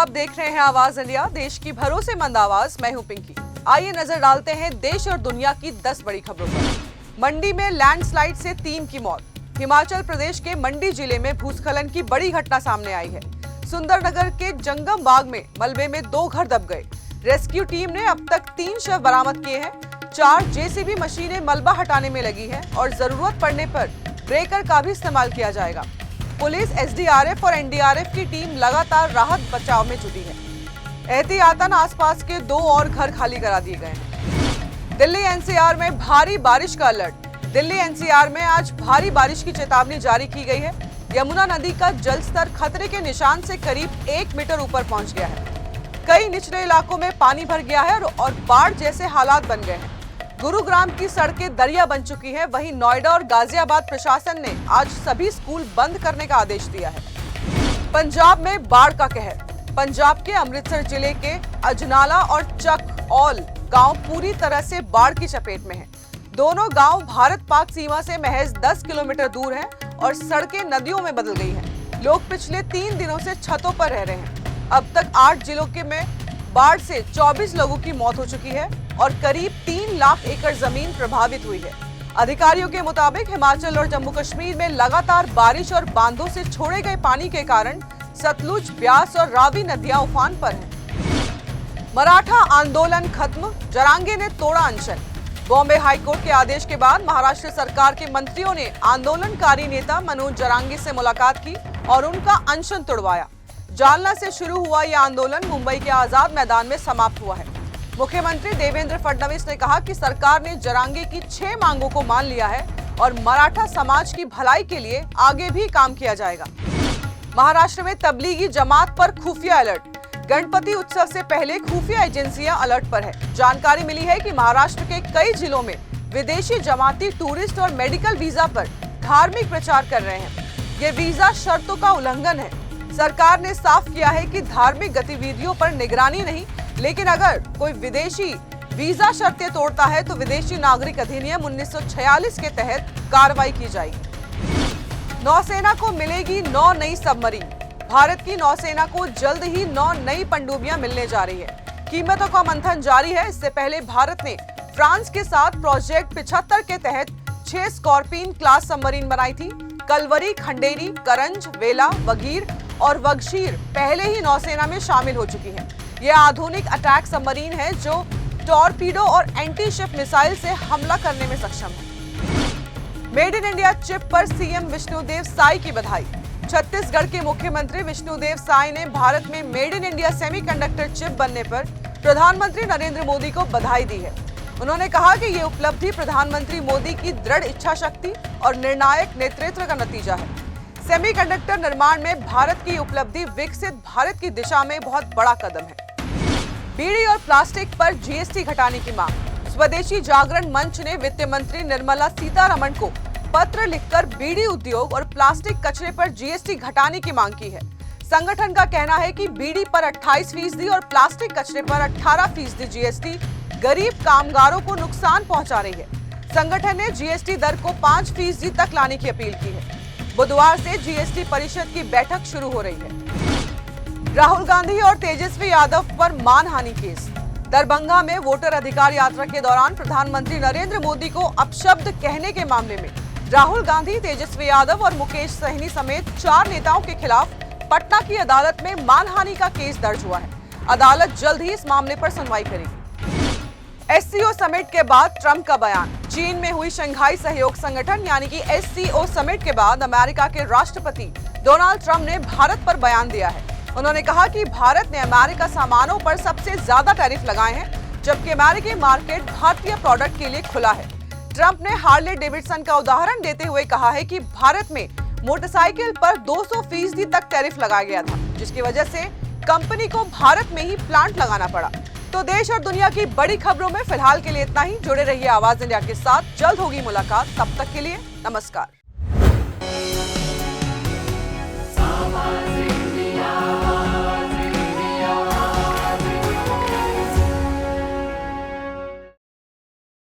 आप देख रहे हैं आवाज इंडिया, देश की भरोसेमंद आवाज। मैं हूं पिंकी। आइए नजर डालते हैं देश और दुनिया की 10 बड़ी खबरों पर। मंडी में लैंडस्लाइड से 3 की मौत। हिमाचल प्रदेश के मंडी जिले में भूस्खलन की बड़ी घटना सामने आई है। सुंदरनगर के जंगम बाग में मलबे में 2 घर दब गए। रेस्क्यू टीम ने अब तक 3 शव बरामद किए हैं। 4 जेसीबी मशीनें मलबा हटाने में लगी है और जरूरत पड़ने पर ब्रेकर का भी इस्तेमाल किया जाएगा। पुलिस, एसडीआरएफ और एनडीआरएफ की टीम लगातार राहत बचाव में जुटी है। एहतियातन आसपास के 2 और घर खाली करा दिए गए हैं। दिल्ली एनसीआर में भारी बारिश का अलर्ट। दिल्ली एनसीआर में आज भारी बारिश की चेतावनी जारी की गई है। यमुना नदी का जलस्तर खतरे के निशान से करीब 1 मीटर ऊपर पहुंच गया है। कई निचले इलाकों में पानी भर गया है और बाढ़ जैसे हालात बन गए हैं। गुरुग्राम की सड़कें दरिया बन चुकी है। वहीं नोएडा और गाजियाबाद प्रशासन ने आज सभी स्कूल बंद करने का आदेश दिया है। पंजाब में बाढ़ का कहर। पंजाब के अमृतसर जिले के अजनाला और चक ऑल गांव पूरी तरह से बाढ़ की चपेट में हैं। दोनों गांव भारत-पाक सीमा से महज 10 किलोमीटर दूर हैं और सड़कें नदियों में बदल गई हैं। लोग पिछले 3 दिनों से छतों पर रह रहे हैं। अब तक 8 जिलों के में बाढ़ से 24 लोगों की मौत हो चुकी है और करीब 3 लाख एकड़ जमीन प्रभावित हुई है। अधिकारियों के मुताबिक हिमाचल और जम्मू कश्मीर में लगातार बारिश और बांधों से छोड़े गए पानी के कारण सतलुज, ब्यास और रावी नदियां उफान पर हैं। मराठा आंदोलन खत्म, जरांगे ने तोड़ा अनशन। बॉम्बे हाईकोर्ट के आदेश के बाद महाराष्ट्र सरकार के मंत्रियों ने आंदोलनकारी नेता मनोज जरांगे से मुलाकात की और उनका अनशन तोड़वाया। जालना से शुरू हुआ यह आंदोलन मुंबई के आजाद मैदान में समाप्त हुआ है। मुख्यमंत्री देवेंद्र फडणवीस ने कहा कि सरकार ने जरांगे की 6 मांगों को मान लिया है और मराठा समाज की भलाई के लिए आगे भी काम किया जाएगा। महाराष्ट्र में तबलीगी जमात पर खुफिया अलर्ट। गणपति उत्सव से पहले खुफिया एजेंसियां अलर्ट पर है। जानकारी मिली है कि महाराष्ट्र के कई जिलों में विदेशी जमाती टूरिस्ट और मेडिकल वीजा पर धार्मिक प्रचार कर रहे हैं। ये वीजा शर्तों का उल्लंघन है। सरकार ने साफ किया है कि धार्मिक गतिविधियों पर निगरानी नहीं, लेकिन अगर कोई विदेशी वीजा शर्तें तोड़ता है तो विदेशी नागरिक अधिनियम 1946 के तहत कार्रवाई की जाएगी। नौसेना को मिलेगी 9 नई सबमरीन। भारत की नौसेना को जल्द ही 9 नई पनडुब्बियां मिलने जा रही है। कीमतों का मंथन जारी है। इससे पहले भारत ने फ्रांस के साथ प्रोजेक्ट 75 के तहत 6 स्कॉर्पियन क्लास सबमरीन बनाई थी। कलवरी, खंडेरी, करंज, वेला, वगीर और वगशीर पहले ही नौसेना में शामिल हो चुकी है। ये आधुनिक अटैक सबमरीन है जो टॉर्पीडो और एंटी शिप मिसाइल से हमला करने में सक्षम है। मेड इन इंडिया चिप पर सीएम विष्णुदेव साई की बधाई। छत्तीसगढ़ के मुख्यमंत्री विष्णुदेव साई ने भारत में made in India semiconductor chip बनने पर प्रधानमंत्री नरेंद्र मोदी को बधाई दी है। उन्होंने कहा कि ये उपलब्धि प्रधानमंत्री मोदी की दृढ़ इच्छा शक्ति और निर्णायक नेतृत्व का नतीजा है। सेमीकंडक्टर निर्माण में भारत की उपलब्धि विकसित भारत की दिशा में बहुत बड़ा कदम है। बीड़ी और प्लास्टिक पर जीएसटी घटाने की मांग। स्वदेशी जागरण मंच ने वित्त मंत्री निर्मला सीतारमण को पत्र लिखकर बीड़ी उद्योग और प्लास्टिक कचरे पर जीएसटी घटाने की मांग की है। संगठन का कहना है कि बीड़ी पर 28% और प्लास्टिक कचरे पर 18% जीएसटी गरीब कामगारों को नुकसान पहुंचा रही है। संगठन ने जीएसटी दर को 5% तक लाने की अपील की है। बुधवार से जीएसटी परिषद की बैठक शुरू हो रही है। राहुल गांधी और तेजस्वी यादव पर मानहानि केस। दरभंगा में वोटर अधिकार यात्रा के दौरान प्रधानमंत्री नरेंद्र मोदी को अपशब्द कहने के मामले में राहुल गांधी, तेजस्वी यादव और मुकेश सहनी समेत 4 नेताओं के खिलाफ पटना की अदालत में मानहानि का केस दर्ज हुआ है। अदालत जल्द ही इस मामले पर सुनवाई करेगी। एससीओ समिट के बाद ट्रंप का बयान। चीन में हुई शंघाई सहयोग संगठन यानी कि एससीओ समिट के बाद अमेरिका के राष्ट्रपति डोनाल्ड ट्रंप ने भारत पर बयान दिया है। उन्होंने कहा कि भारत ने अमेरिका सामानों पर सबसे ज्यादा टैरिफ लगाए हैं, जबकि अमेरिकी मार्केट भारतीय प्रोडक्ट के लिए खुला है। ट्रंप ने हार्ले डेविडसन का उदाहरण देते हुए कहा है कि भारत में मोटरसाइकिल पर 200% तक टैरिफ लगाया गया था, जिसकी वजह से कंपनी को भारत में ही प्लांट लगाना पड़ा। तो देश और दुनिया की बड़ी खबरों में फिलहाल के लिए इतना ही। जुड़े रहिए आवाज इंडिया के साथ, जल्द होगी मुलाकात। तब तक के लिए नमस्कार।